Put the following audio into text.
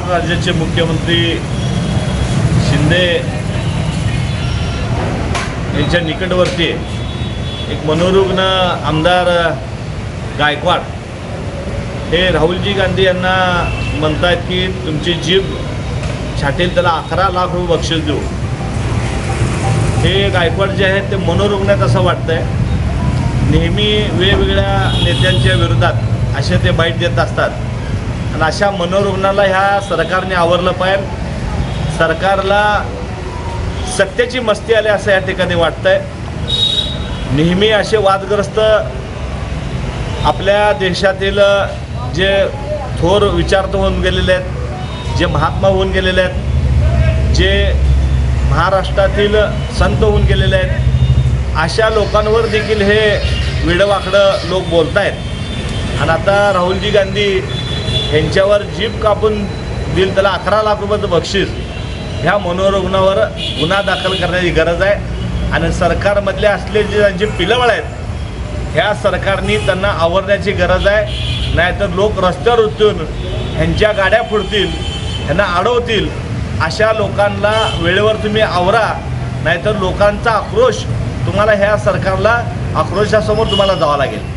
महाराष्ट्र राज्याचे मुख्यमंत्री शिंदे यांच्या निकटवर्ती एक मनोरुग्ण आमदार गायकवाड हे राहुलजी गांधी यांना म्हणतात की तुमची जीभ छाटेल त्याला 11 लाख रुपये बक्षीस देऊ। हे गायकवाड जे आहेत ते मनोरुग्ण आहेत असं वाटतंय। नेहमी वेगवेगळ्या नेत्यांच्या विरोधात असे ते बाईट देत असतात आणि अशा मनोरुग्णाला ह्या सरकारने आवरलं पाहिजे। सरकारला सत्तेची मस्ती आली असं या ठिकाणी वाटतंय। नेहमी असे वादग्रस्त आपल्या देशातील जे थोर विचारत होऊन गेलेले आहेत, जे महात्मा होऊन गेलेले आहेत, जे महाराष्ट्रातील संत होऊन गेलेले आहेत, अशा लोकांवर देखील हे वेडवाकडं लोक बोलत आहेत। आणि आता राहुलजी गांधी यांच्यावर जीभ कापून दिल त्याला 11 लाख रुपयाचं बक्षीस, ह्या मनोरुग्णावर गुन्हा दाखल करण्याची गरज आहे। आणि सरकारमधले असले जे पिलवळ आहेत ह्या सरकारने त्यांना आवरण्याची गरज आहे। नाहीतर लोक रस्त्यावर उतरून ह्यांच्या गाड्या फोडतील, ह्यांना अडवतील। अशा लोकांना वेळेवर तुम्ही आवरा, नाहीतर लोकांचा आक्रोश तुम्हाला ह्या सरकारला आक्रोशासमोर तुम्हाला जावं लागेल।